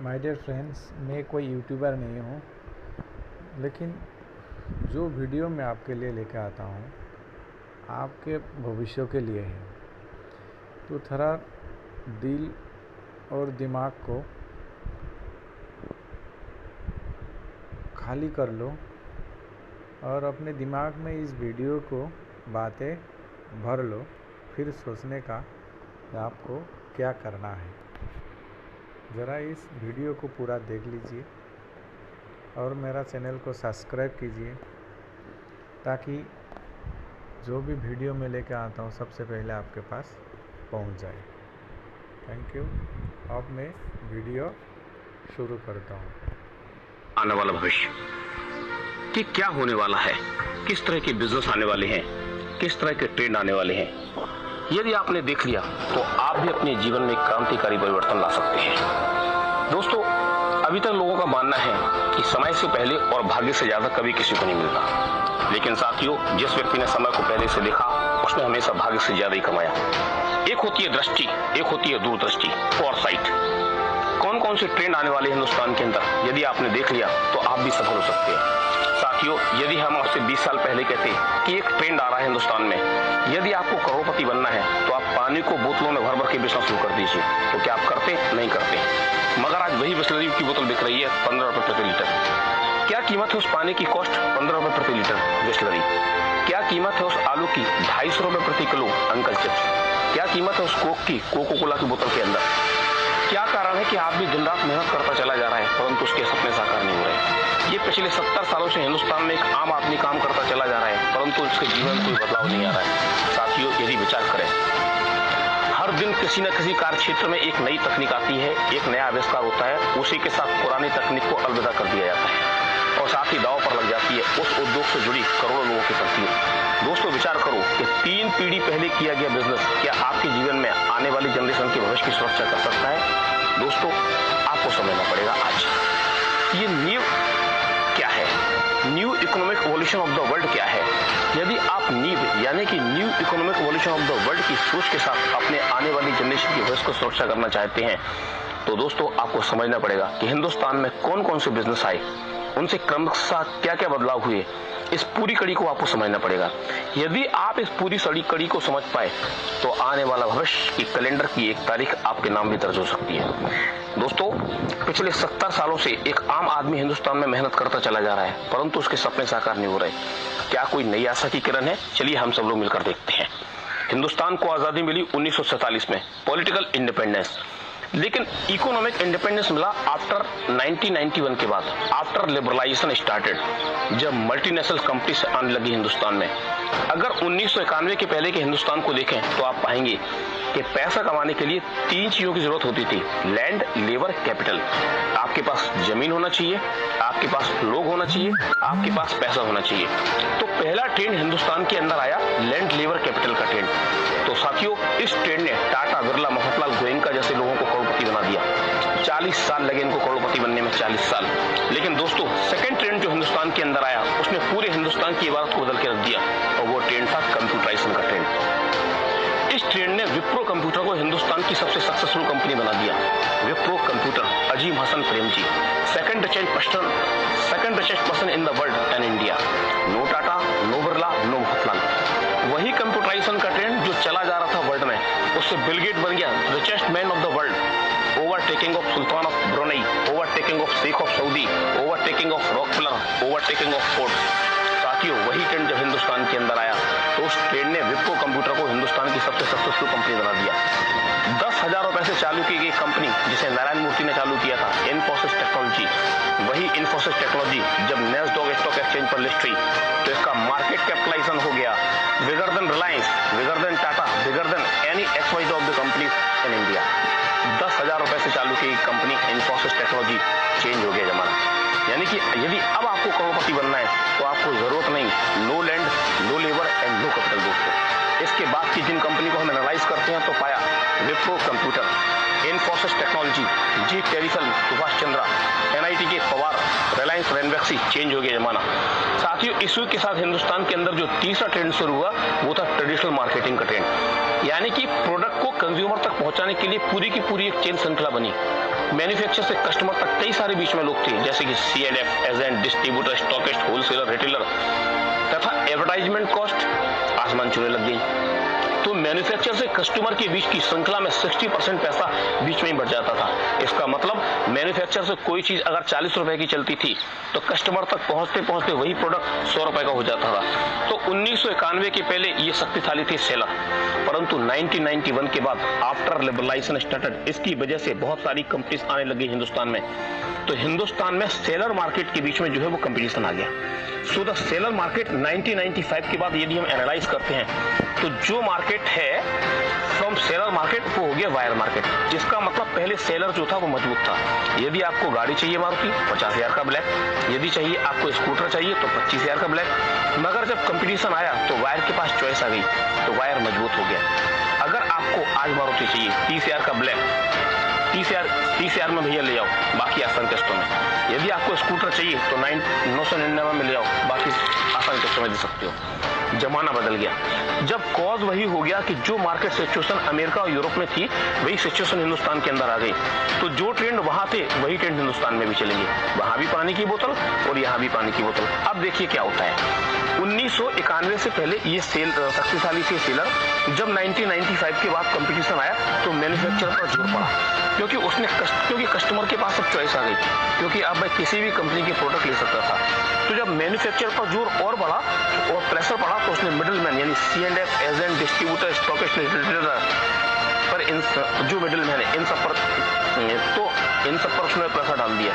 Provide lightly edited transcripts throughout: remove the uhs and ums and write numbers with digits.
My dear friends, मैं कोई YouTuber नहीं हूँ, लेकिन जो वीडियो मैं आपके लिए लेकर आता हूँ आपके भविष्य के लिए है। तो थोड़ा दिल और दिमाग को खाली कर लो और अपने दिमाग में इस वीडियो को बातें भर लो, फिर सोचने का कि आपको क्या करना है। ज़रा इस वीडियो को पूरा देख लीजिए और मेरा चैनल को सब्सक्राइब कीजिए ताकि जो भी वीडियो मैं लेकर आता हूँ सबसे पहले आपके पास पहुँच जाए। Thank you. अब मैं वीडियो शुरू करता हूँ। आने वाला भविष्य कि क्या होने वाला है, किस तरह के बिजनेस आने वाले हैं, किस तरह के ट्रेंड आने वाले हैं, यदि आपने देख लिया तो आप भी अपने जीवन में क्रांतिकारी परिवर्तन ला सकते हैं। दोस्तों, अभी तक लोगों का मानना है कि समय से पहले और भाग्य से ज्यादा कभी किसी को नहीं मिलता, लेकिन साथियों, जिस व्यक्ति ने समय को पहले से देखा उसने हमेशा भाग्य से ज्यादा ही कमाया। एक होती है दृष्टि, एक होती है दूरदृष्टि, फॉरसाइट। कौन कौन से ट्रेंड आने वाले हिंदुस्तान के अंदर यदि आपने देख लिया तो आप भी सफल हो सकते हैं। साथियों, यदि हम आपसे 20 साल पहले कहते कि एक ट्रेंड आ रहा है हिंदुस्तान में, यदि आपको करोड़पति बनना है तो आप पानी को बोतलों में भर भर के बेचना शुरू कर दीजिए, तो क्या आप करते? नहीं करते। मगर आज वही बिसलरी की बोतल बिक रही है 15 रुपए प्रति लीटर। क्या कीमत है उस पानी की? कॉस्ट 15 रुपए प्रति लीटर बिसलरी। क्या कीमत है उस आलू की? 250 रुपए प्रति किलो अंकल चिप्स। क्या कीमत है उस कोक की, कोको कोला की बोतल के अंदर? क्या कारण है कि आप भी दिन रात मेहनत करता चला जा रहा है परंतु उसके सपने साकार नहीं हो रहे? ये पिछले 70 सालों से हिंदुस्तान में एक आम आदमी काम करता चला जा रहा है परंतु उसके जीवन में कोई बदलाव नहीं आ रहा है। साथियों, यदि विचार करें, हर दिन किसी न किसी कार्य क्षेत्र में एक नई तकनीक आती है, एक नया आविष्कार होता है, उसी के साथ पुरानी तकनीक को अलविदा कर दिया जाता है और साथ ही दांव पर लग जाती है उस उद्योग से जुड़ी करोड़ों लोगों की तकलीफ। दोस्तों, विचार करो कि 3 पीढ़ी पहले किया गया बिजनेस क्या आपके जीवन में आने वाली जनरेशन के भविष्य की सुरक्षा कर सकता है? दोस्तों, आपको समझना पड़ेगा आज ये न्यू क्या है, new economic evolution of the world क्या है। यदि आप नीव यानी कि new economic evolution of the world की सोच के साथ अपने आने वाली जनरेशन की भविष्य को सुरक्षा करना चाहते हैं तो दोस्तों आपको समझना पड़ेगा कि हिंदुस्तान में कौन कौन से बिजनेस आए, उनसे क्रमशः क्या क्या बदलाव हुए, इस पूरी कड़ी को आपको समझना पड़ेगा। यदि आप इस पूरी कड़ी को समझ पाए तो आने वाला भविष्य की कैलेंडर की एक तारीख आपके नाम भी दर्ज हो सकती है। दोस्तों, पिछले 70 सालों से एक आम आदमी हिंदुस्तान में मेहनत करता चला जा रहा है परंतु उसके सपने साकार नहीं हो रहे। क्या कोई नई आशा की किरण है? चलिए हम सब लोग मिलकर देखते हैं। हिंदुस्तान को आजादी मिली 1947 में, पॉलिटिकल इंडिपेंडेंस, लेकिन इकोनॉमिक इंडिपेंडेंस मिला आफ्टर 1991 के बाद, आफ्टर लिबरलाइजेशन स्टार्टेड, जब मल्टीनेशनल कंपनी से आने लगी हिंदुस्तान में। अगर 1991 के पहले के हिंदुस्तान को देखें तो आप पाएंगे कि पैसा कमाने के लिए 3 चीजों की जरूरत होती थी: लैंड, लेबर, कैपिटल। आपके पास जमीन होना चाहिए, आपके पास लोग होना चाहिए, आपके पास पैसा होना चाहिए। तो पहला ट्रेंड हिंदुस्तान के अंदर आया लैंड, लेबर, कैपिटल का ट्रेंड। तो साथियों, इस ट्रेंड ने टाटा, बिरला, मोहनलाल गोयनका जैसे लोगों को करोड़पति बना दिया। 40 साल लगे इनको करोड़पति बनने में, 40 साल। लेकिन दोस्तों, सेकंड ट्रेंड जो हिंदुस्तान के अंदर आया उसने पूरे हिंदुस्तान की इबारत को बदल के रख दिया और वो ट्रेंड था कंप्यूटराइजेशन का ट्रेंड। इस ट्रेंड ने विप्रो कंप्यूटर को हिंदुस्तान की सबसे सक्सेसफुल कंपनी बना दिया। Wipro computer, Azim Hasan Premji, second richest person in the world and India. No Tata, no Birla, no Mohanlal. वही कंप्यूटराइजेशन का ट्रेंड जो चला जा रहा था वर्ल्ड में, उससे बिल गेट बन गया richest man of the world, overtaking of sultan of Brunei, overtaking of sheikh of Saudi, overtaking of Rockefeller, overtaking of Ford. साथियों, वही ट्रेंड जब हिंदुस्तान के अंदर आया तो उस ट्रेंड ने विप्रो कंप्यूटर को हिंदुस्तान की सबसे सक्सेसफुल कंपनी बना दिया। 10,000 रुपए से चालू की गई कंपनी जिसे नारायण मूर्ति ने चालू किया था, इन्फोसिस टेक्नोलॉजी। वही इन्फोसिस टेक्नोलॉजी जब नैस्डैक स्टॉक एक्सचेंज पर लिस्ट हुई तो इसका मार्केट कैपिटलाइजेशन हो गया bigger than Reliance, bigger than Tata, bigger than any XYZ of the company in India. 10,000 रुपए से चालू की कंपनी इन्फोसिस टेक्नोलॉजी, चेंज हो गया जमाना। यानी कि यदि अब आपको करोड़पति बनना है तो आपको जरूरत नहीं no land, no labour and no capital. दोस्तों, इसके बाद की जिन कंपनी को हम एनालाइज करते हैं तो पाया विप्रो कंप्यूटर, इन्फोसिस टेक्नोलॉजी, जी टेलीफिल्म, सुभाष चंद्रा, NIT के पवार, रिलायंस रेनवैक्सी, चेंज हो गया जमाना। साथियों, इसी के साथ हिंदुस्तान के अंदर जो तीसरा ट्रेंड शुरू हुआ वो था ट्रेडिशनल मार्केटिंग का ट्रेंड, यानी कि प्रोडक्ट को कंज्यूमर तक पहुंचाने के लिए पूरी की पूरी एक चेन श्रृंखला बनी। मैन्युफैक्चर से कस्टमर तक कई सारे बीच में लोग थे, जैसे कि C&F, agent, distributor, stockist, wholesaler, retailer, तथा एडवर्टाइजमेंट कॉस्ट आसमान छूने लग गई। तो मैन्युफैक्चर से कस्टमर के बीच की श्रृंखला में 60% पैसा बीच में ही बढ़ जाता था। इसका मतलब मैन्युफैक्चर से कोई चीज अगर 40 रुपए की चलती थी तो कस्टमर तक पहुंचते पहुंचते वही प्रोडक्ट 100 रुपए का हो जाता था। तो 1991 के पहले ये शक्तिशाली थी सेलर, परंतु 1991 के बाद आफ्टर लिबरलाइजेशन स्टार्टेड, इसकी वजह से बहुत सारी कंपनीज आने लगी हिंदुस्तान में। तो हिंदुस्तान में सेलर मार्केट के बीच में जो है वो कंपटीशन आ गया। सो द सेलर मार्केट 1995 के बाद यदि हम एनालाइज करते हैं तो जो मार्केट है फ्रॉम सेलर मार्केट वो हो गया वायर मार्केट। जिसका मतलब पहले सेलर जो था वो मजबूत था। यदि आपको गाड़ी चाहिए मारुति 50,000 का ब्लैक, यदि चाहिए आपको स्कूटर चाहिए तो 25,000 का ब्लैक। मगर जब कंपटीशन आया तो वायर के पास चॉइस आ गई तो वायर मजबूत हो गया। अगर आपको आज मारुति चाहिए 30,000 का ब्लैक, 30,000 में भैया ले जाओ, बाकी आसान किस्तों में। यदि आपको स्कूटर चाहिए तो 999 में ले जाओ, बाकी आसान किस्तों में दे सकते हो। जमाना बदल गया। जब कॉज वही हो गया कि जो मार्केट सिचुएशन अमेरिका और यूरोप में थी वही सिचुएशन हिंदुस्तान के अंदर आ गई। तो जो ट्रेंड वहां थे वही ट्रेंड हिंदुस्तान में भी चलेंगे। वहां भी पानी की बोतल और यहाँ भी पानी की बोतल। अब देखिए क्या होता है। 1991 से पहले ये सेल शक्तिशाली थे सेलर। जब 1995 के बाद कंपटीशन आया तो मैन्युफैक्चरर पर जोर पड़ा, क्योंकि कस्टमर के पास अब चॉइस आ गई, क्योंकि अब मैं किसी भी कंपनी के प्रोडक्ट ले सकता था। तो जब मैन्युफैक्चरर पर जोर और बढ़ा और प्रेशर पड़ा तो उसने मिडिलमैन यानी C&F, agent, distributor, stockist, retailer पर इन जो मिडिलमैन है इन सब पर उसने प्रेशर डाल दिया।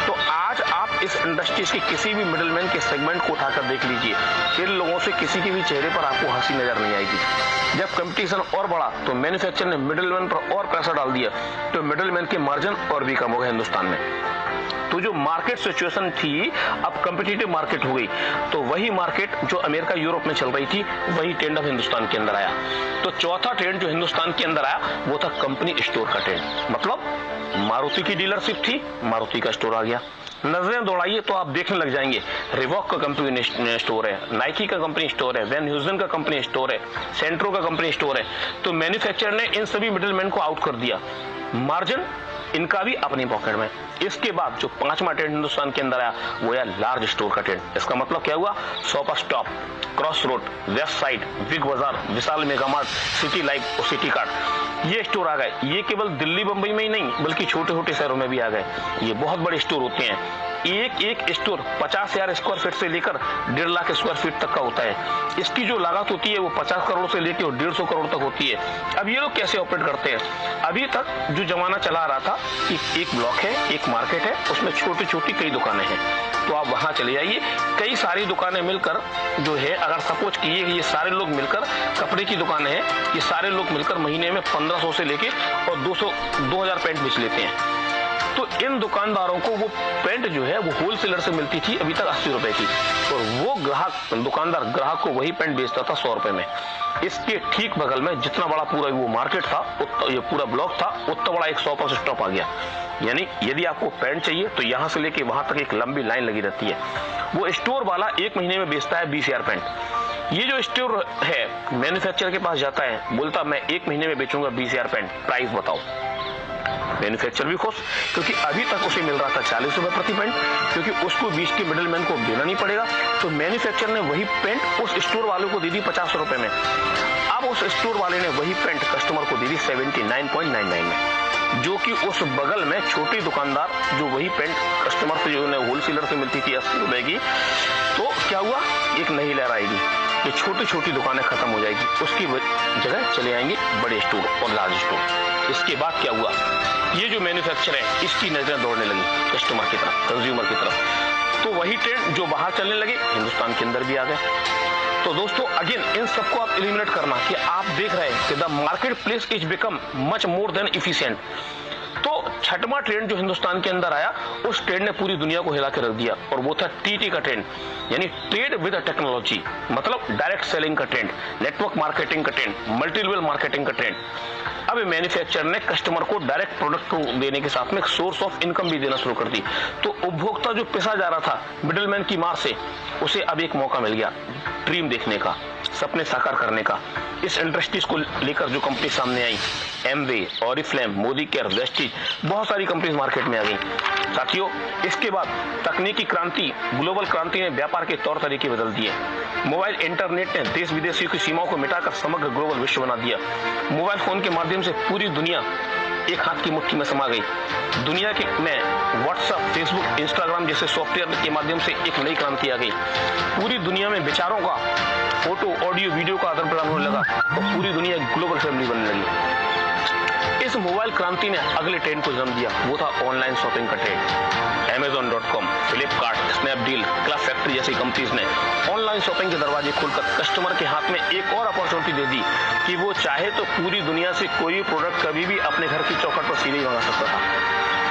तो आज आप इस इंडस्ट्रीज के किसी भी मिडिलमैन के सेगमेंट को उठाकर देख लीजिए, इन लोगों से किसी के भी चेहरे पर आपको हंसी नजर नहीं आएगी। जब कंपटीशन और बढ़ा तो मैन्युफैक्चरर ने मिडिलमैन पर और प्रेशर डाल दिया तो मिडिलमैन के मार्जिन और भी कम हो गए हिंदुस्तान में। तो जो मार्केट सिचुएशन थी अब कॉम्पिटिटिव मार्केट हो गई। तो वही मार्केट जो अमेरिका यूरोप में चल रही थी वही ट्रेंड अब हिंदुस्तान के अंदर आया। तो चौथा ट्रेंड जो हिंदुस्तान के अंदर आया वो था कंपनी स्टोर का ट्रेंड। मतलब मारुति की डीलरशिप थी, मारुति का स्टोर आ गया। नजरें दौड़ाइए तो आप देखने लग जाएंगे, रिवॉक का कंपनी स्टोर है, नाइकी का कंपनी स्टोर है, वैन ह्यूजन का कंपनी स्टोर है, सेंट्रो का कंपनी स्टोर है। तो मैन्युफैक्चरर ने इन सभी मिडिलमैन को आउट कर दिया, मार्जिन इनका भी अपनी पॉकेट में। इसके बाद जो पांचवा ट्रेंड हिंदुस्तान के अंदर आया वो है लार्ज स्टोर का ट्रेंड। इसका मतलब क्या हुआ, shop stop, cross road, west side, big बाजार, विशाल मेगामार्ट, सिटी लाइफ और सिटी कार्ट, ये स्टोर आ गए। ये केवल दिल्ली बंबई में ही नहीं बल्कि छोटे छोटे शहरों में भी आ गए। ये बहुत बड़े स्टोर होते हैं। एक स्टोर 50,000 स्क्वायर फीट से लेकर 1.5 लाख स्क्वायर फीट तक का होता है। इसकी जो लागत होती है वो 50 करोड़ से लेकर 150 करोड़ तक होती है। अब ये लोग कैसे ऑपरेट करते हैं, अभी तक जो जमाना चला आ रहा था कि एक ब्लॉक है, एक मार्केट है, उसमें छोटी छोटी कई दुकानें हैं। तो आप वहां चले जाइए, कई सारी दुकानें मिलकर जो है, अगर सपोज किए ये सारे लोग मिलकर कपड़े की दुकानें हैं, ये सारे लोग मिलकर महीने में 1500 से लेके और 2000 पैंट बेच लेते हैं। तो इन दुकानदारों को वो पैंट जो है वो होलसेलर से मिलती थी अभी तक 80 रुपए की, और वो दुकानदार ग्राहक को वही पैंट बेचता था 100 रुपए में। इसके ठीक बगल में जितना बड़ा पूरा वो मार्केट था, ये पूरा ब्लॉक था, उतना बड़ा एक शॉप स्टॉप आ गया। यानी यदि आपको पैंट चाहिए तो यहाँ से लेके वहां तक एक लंबी लाइन लगी रहती है। वो स्टोर वाला एक महीने में बेचता है 20,000 पैंट। ये जो स्टोर है मैन्युफैक्चरर के पास जाता है, बोलता मैं एक महीने में बेचूंगा 20,000 पैंट, प्राइस बताओ। मैन्युफैक्चरर भी खुश, क्योंकि अभी तक उसे मिल रहा था 40 रुपए प्रति पैंट, क्योंकि उसको बीच के मिडिलमैन को देना नहीं पड़ेगा। तो मैन्युफैक्चरर ने वही पैंट उस स्टोर वाले को दे दी 50 रुपए में। अब उस स्टोर वाले ने वही पैंट कस्टमर को दे दी 79.99 में, जो कि उस बगल में छोटी दुकानदार जो वही पैंट कस्टमर से जो होलसेलर से मिलती थी 80 रुपए की, तो क्या हुआ, एक नई लहर आएगी, ये छोटी छोटी दुकानें खत्म हो जाएगी, उसकी जगह चले आएंगे बड़े स्टोर और लार्ज स्टोर। इसके बाद क्या हुआ, ये जो मैन्युफैक्चरर है इसकी नजरें दौड़ने लगी कस्टमर की तरफ, कंज्यूमर की तरफ। तो वही ट्रेंड जो बाहर चलने लगे हिंदुस्तान के अंदर भी आ गए। तो दोस्तों अगेन इन सबको आप एलिमिनेट करना कि आप देख रहे हैं कि the market place is become much more than efficient. तो छठवां ट्रेंड जो हिंदुस्तान के अंदर आया, उस ट्रेंड ने पूरी दुनिया को हिला के रख दिया, और वो था टीटी का ट्रेंड, यानी ट्रेड विद टेक्नोलॉजी, मतलब डायरेक्ट सेलिंग का ट्रेंड, नेटवर्क मार्केटिंग का ट्रेंड, मल्टी लेवल मार्केटिंग का ट्रेंड। अब मैन्युफैक्चरर ने कस्टमर को डायरेक्ट प्रोडक्ट को देने के साथ में एक सोर्स ऑफ इनकम भी देना शुरू कर दी। तो उपभोक्ता जो पिसा जा रहा था मिडलमैन की मार से, उसे अब एक मौका मिल गया ड्रीम देखने का, सपने साकार करने का। इस इंडस्ट्रीज को लेकर जो कंपनी सामने आई, Amway, Oriflame, Modi care, Vestige, बहुत सारी कंपनीज मार्केट में आ गई। साथियों, इसके बाद तकनीकी क्रांति, ग्लोबल क्रांति ने व्यापार के तौर तरीके बदल दिए। मोबाइल इंटरनेट ने देश विदेशियों की सीमाओं को मिटाकर समग्र ग्लोबल विश्व बना दिया। मोबाइल फोन के माध्यम से पूरी दुनिया एक हाथ की मुट्ठी में समा गई। दुनिया के में व्हाट्सएप, फेसबुक, इंस्टाग्राम जैसे सॉफ्टवेयर के माध्यम से एक नई क्रांति आ गई। पूरी दुनिया में विचारों का, फोटो, ऑडियो, वीडियो का आदान प्रदान होने लगा और पूरी दुनिया एक ग्लोबल फैमिली बनने लगी। इस मोबाइल क्रांति ने अगले ट्रेंड को जन्म दिया, वो था ऑनलाइन शॉपिंग का trend. Amazon.com, Flipkart, Snapdeal, club factory जैसी कंपनीज ने ऑनलाइन शॉपिंग के दरवाजे खोलकर कस्टमर के हाथ में एक और अपॉर्चुनिटी दे दी कि वो चाहे तो पूरी दुनिया से कोई भी प्रोडक्ट कभी भी अपने घर की चौखट पर सीधे ही मंगा सकता था।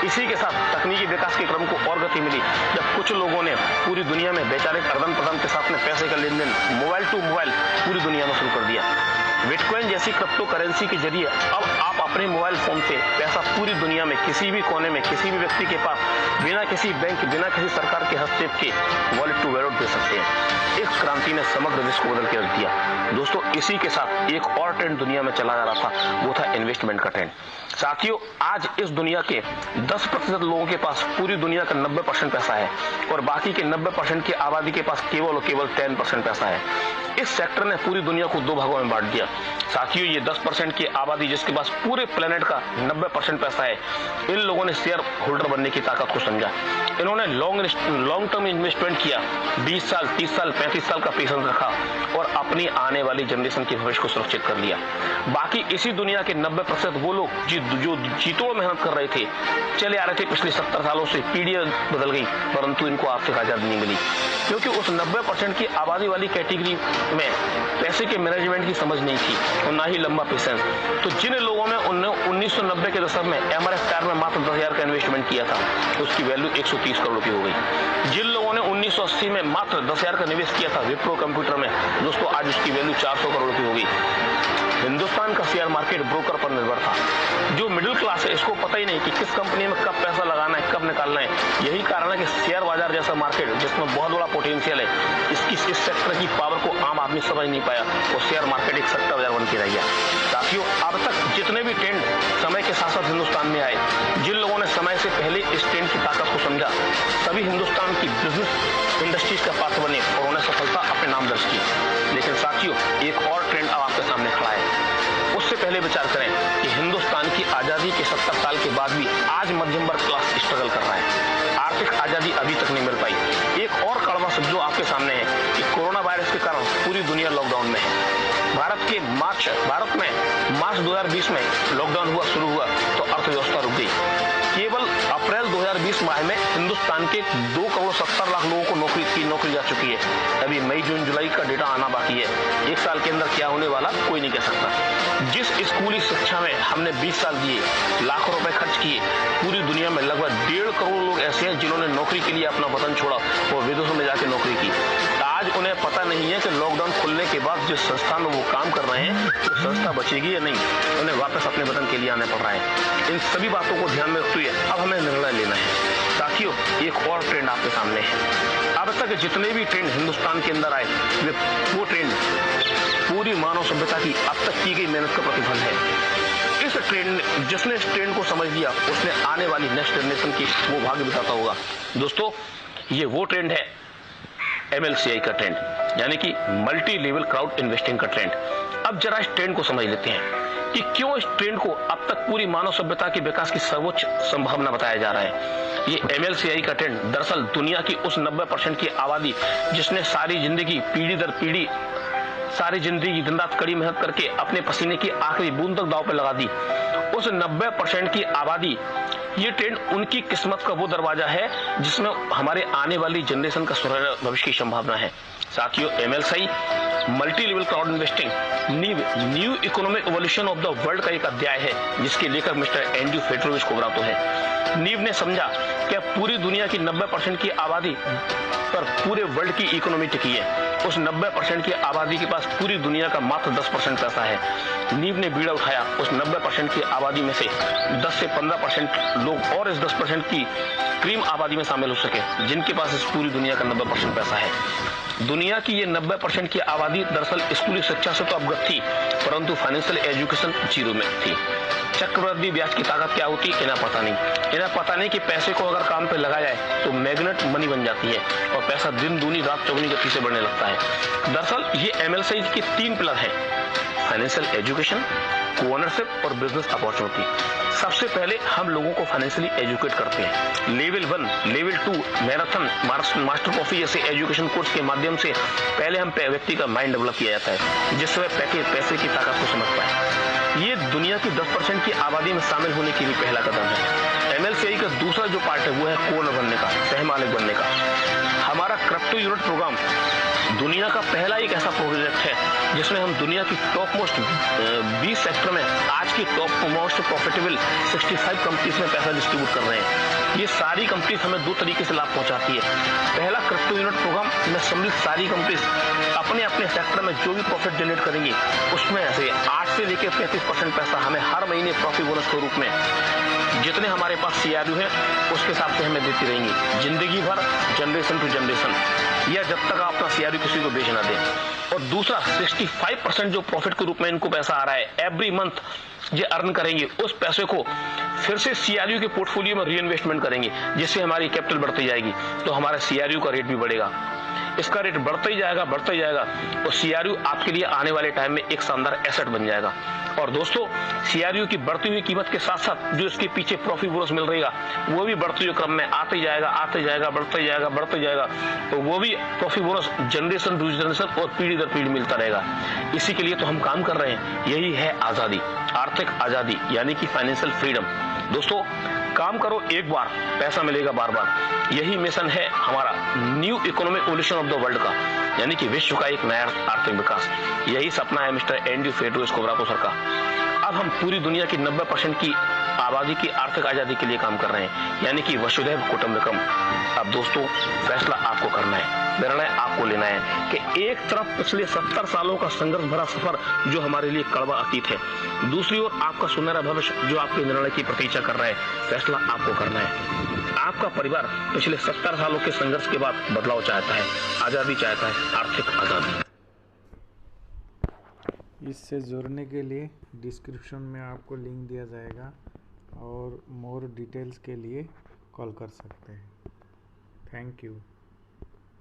इसी के साथ तकनीकी विकास के क्रम को और गति मिली जब कुछ लोगों ने पूरी दुनिया में वैचारिक आदान प्रदान के साथ में पैसे का लेन देन मोबाइल टू मोबाइल पूरी दुनिया में शुरू कर दिया। बिटकॉइन जैसी क्रिप्टो करेंसी के जरिए अब आप अपने मोबाइल फोन से पैसा पूरी दुनिया में किसी भी कोने में किसी भी व्यक्ति के पास बिना किसी बैंक, बिना किसी सरकार के हस्तक्षेप के वॉलेट टू वॉलेट दे सकते हैं। इस क्रांति ने समग्र विश्व को बदल के रख दिया। दोस्तों, इसी के साथ एक और ट्रेंड दुनिया में चला जा रहा था, वो था इन्वेस्टमेंट का ट्रेंड। साथियों, आज इस दुनिया के 10% लोगों के पास पूरी दुनिया का 90% पैसा है और बाकी के 90% की आबादी के पास केवल और केवल 10% पैसा है। इस सेक्टर ने पूरी दुनिया को दो भागों में बांट दिया। साथियों, ये 10% की आबादी जिसके पास पूरे प्लेनेट का 90% पैसा है, इन लोगों ने शेयर होल्डर बनने की ताकत को समझा। इन्होंने लॉन्ग टर्म इन्वेस्टमेंट किया, 20 साल, 30 साल, 35 साल का पेशेंस रखा और अपनी आने वाली जनरेशन के भविष्य को सुरक्षित कर लिया। बाकी इसी दुनिया के 90% वो लोग जो जीतोड़ मेहनत कर रहे थे, चले आ रहे थे पिछले 70 सालों से, पीढ़ियां बदल गई परंतु इनको आर्थिक आजादी नहीं मिली, क्योंकि उस 90% की आबादी वाली कैटेगरी में पैसे के मैनेजमेंट की समझ नहीं थी और ना ही लंबा पेशेंस। तो जिन लोगों में 1990 के दशक में एमआरएफ कार में मात्र 10,000 का इन्वेस्टमेंट किया था, उसकी वैल्यू 130 करोड़ की हो गई। जिन लोगों ने 1980 में मात्र 10,000 का निवेश किया था विप्रो कंप्यूटर में, दोस्तों आज उसकी वैल्यू 400 करोड़ की हो गई। हिंदुस्तान का शेयर मार्केट ब्रोकर पर निर्भर था। जो मिडिल क्लास है, इसको पता ही नहीं कि किस कंपनी में कब पैसा लगाना है, कब निकालना है। यही कारण है कि शेयर बाजार जैसा मार्केट जिसमें बहुत बड़ा पोटेंशियल है, इस सेक्टर की पावर को आम आदमी समझ नहीं पाया और शेयर मार्केट एक सट्टा बाजार बन के रह गया। साथियों, अब तक जितने भी ट्रेंड समय के साथ साथ हिंदुस्तान में आए, जिन लोगों ने समय से पहले इस ट्रेंड की ताकत को समझा, सभी हिंदुस्तान की बिजनेस इंडस्ट्रीज का पात्र बने और उन्हें सफलता अपने नाम दर्ज की। लेकिन साथियों, एक और ट्रेंड अब आपके सामने खड़ा है। उससे पहले विचार करें कि हिंदुस्तान की आजादी के 70 साल के बाद भी आज मध्यम वर्ग क्लास स्ट्रगल कर रहा है। आर्थिक आजादी अभी तक नहीं मिल पाई। एक और कड़वा सच जो आपके सामने है कि कोरोना वायरस के कारण पूरी दुनिया लॉकडाउन में है। भारत में मार्च 2020 में लॉकडाउन शुरू हुआ तो अर्थव्यवस्था रुक गई। केवल अप्रैल 2020 माह में हिंदुस्तान के 2,70,00,000 लोगों को नौकरी जा चुकी है। अभी मई, जून, जुलाई का डेटा आना बाकी है। एक साल के अंदर क्या होने वाला कोई नहीं कह सकता। जिस स्कूली शिक्षा में हमने 20 साल दिए, लाखों रुपए खर्च किए, पूरी दुनिया में लगभग 1.5 करोड़ लोग ऐसे हैं जिन्होंने नौकरी के लिए अपना वतन छोड़ा और विदेशों में जाके नौकरी की। आज उन्हें पता नहीं है कि लॉकडाउन खुलने के बाद जिस संस्था में वो काम कर रहे हैं, वो संस्था बचेगी या नहीं। उन्हें वापस अपने वतन के लिए आने पड़ रहा है। इन सभी बातों को ध्यान में रखते हुए अब हमें निर्णय लेना है। साथियों, एक और ट्रेंड आपके सामने है। अब तक जितने भी ट्रेंड हिंदुस्तान के अंदर आए, वो ट्रेंड पूरी मानव सभ्यता की अब तक की गई मेहनत का प्रतिफल है। इस ट्रेंड जिसने इस ट्रेंड को समझ लिया, उसने आने वाली नेक्स्ट जनरेशन की वो भाग्य बिताता होगा। दोस्तों, ये वो ट्रेंड है MLCI का ट्रेंड, यानी कि मल्टी लेवल क्राउड इन्वेस्टिंग का ट्रेंड। अब जरा इस ट्रेंड को समझ लेते हैं कि क्यों इस ट्रेंड को अब तक पूरी मानव सभ्यता के विकास की सर्वोच्च संभावना बताया जा रहा है। ये MLCI का ट्रेंड दरअसल दुनिया की उस 90% की आबादी जिसने सारी जिंदगी पीढ़ी दर पीढ़ी सारी जिंदगी दिन रात कड़ी मेहनत करके अपने पसीने की आखिरी बूंद तक दांव पे लगा दी, उस 90% की आबादी, ये ट्रेंड उनकी किस्मत का वो दरवाजा है जिसमें हमारे आने वाली जनरेशन का सुनहरा भविष्य की संभावना है। साथियों, MLCI multi level crowd investing new economic evolution of the world का एक अध्याय है जिसके लेखक मिस्टर एंड्रयू फेडरोविच कोवरातो है। नीव ने समझा कि पूरी दुनिया की 90% की आबादी पर पूरे वर्ल्ड की इकोनॉमी टिकी है। उस 90% की आबादी के पास पूरी दुनिया का मात्र 10% पैसा है। नीव ने बीड़ा उठाया उस 90% की आबादी में से 10 से 15% लोग और इस 10% की क्रीम आबादी में शामिल हो सके जिनके पास इस पूरी दुनिया का 90% पैसा है। दुनिया की ये 90% की आबादी दरअसल स्कूली शिक्षा से तो अवगत थी, परंतु फाइनेंशियल एजुकेशन जीरो में थी। चक्रवृद्धि ब्याज की ताकत क्या होती है इन्हें पता नहीं। इन्हें पता नहीं कि पैसे को अगर काम पे लगाया जाए तो मैग्नेट मनी बन जाती है और पैसा दिन दूनी रात चौगुनी गति से बढ़ने लगता है। दरअसल ये एमएलसी के 3 पिलर हैं: फाइनेंशियल एजुकेशन, कोओनरशिप और बिजनेस अपॉर्चुनिटी। सबसे पहले हम लोगों को फाइनेंशियली एजुकेट करते हैं। Level 1, level 2, marathon, master coffee जैसे एजुकेशन कोर्स के माध्यम से पहले हम व्यक्ति का माइंड डेवलप किया जाता है जिससे वह पैसे की ताकत को समझ पाए। ये दुनिया की 10% की आबादी में शामिल होने के लिए पहला कदम है। एमएलसीआई का दूसरा जो पार्ट है वो है कोओनर बनने का, सह मालिक बनने का। हमारा क्रिप्टो यूनिट प्रोग्राम दुनिया का पहला एक ऐसा प्रोजेक्ट है जिसमें हम दुनिया की टॉप मोस्ट 20 सेक्टर में आज की टॉप मोस्ट प्रॉफिटेबल 65 कंपनीज में पैसा डिस्ट्रीब्यूट कर रहे हैं। ये सारी कंपनीज हमें 2 तरीके से लाभ पहुंचाती है। पहला, क्रिप्टो यूनिट प्रोग्राम में सम्मिलित सारी कंपनीज अपने अपने सेक्टर में जो भी प्रॉफिट जनरेट करेंगी उसमें से 8 से लेकर 35% पैसा हमें हर महीने प्रॉफिट बोनस के रूप में जितने हमारे पास सीआरयू है उसके हिसाब से हमें देती रहेंगी जिंदगी भर, जनरेशन टू जनरेशन, या जब तक आप अपना सीआरयू किसी को बेच ना दें। और दूसरा, 65% जो प्रॉफिट के रूप में इनको पैसा आ रहा है एवरी मंथ ये अर्न करेंगे, उस पैसे को फिर से सीआरयू के पोर्टफोलियो में रीइन्वेस्टमेंट करेंगे जिससे हमारी कैपिटल बढ़ती जाएगी तो हमारा सीआरयू का रेट भी बढ़ेगा। इसका रेट बढ़ता ही जाएगा और सीआरयू आपके लिए आने वाले टाइम में एक शानदार एसेट बन जाएगा। और दोस्तों, सीआरयू की बढ़ती हुई कीमत के साथ साथ जो इसके पीछे प्रॉफिट बोनस मिल रहेगा वो भी बढ़ते हुए क्रम में आते जाएगा, बढ़ते जाएगा। तो वो भी profit bonus generation to generation और पीढ़ी दर पीढ़ी मिलता रहेगा। इसी के लिए तो हम काम कर रहे हैं। यही है आजादी, आर्थिक आजादी, यानी कि फाइनेंशियल फ्रीडम। दोस्तों, काम करो एक बार, पैसा मिलेगा बार बार। यही मिशन है हमारा new economic evolution of the world का, यानी कि विश्व का एक नया आर्थिक विकास। यही सपना है मिस्टर एंड्रयू फेडरोविच कोवरातो सर का। अब हम पूरी दुनिया की 90% की आबादी की आर्थिक आजादी के लिए काम कर रहे हैं, यानी कि वसुधैव कुटुंबकम। अब दोस्तों, फैसला आपको करना है, निर्णय आपको लेना है कि एक तरफ पिछले 70 सालों का संघर्ष भरा सफर जो हमारे लिए कड़वा अतीत है, दूसरी ओर आपका सुनहरा भविष्य जो आपके निर्णय की प्रतीक्षा कर रहा है। फैसला आपको करना है। आपका परिवार पिछले 70 सालों के संघर्ष के बाद बदलाव चाहता है, आजादी चाहता है, आर्थिक आजादी। इससे जुड़ने के लिए डिस्क्रिप्शन में आपको लिंक दिया जाएगा और मोर डिटेल्स के लिए कॉल कर सकते हैं। Thank you.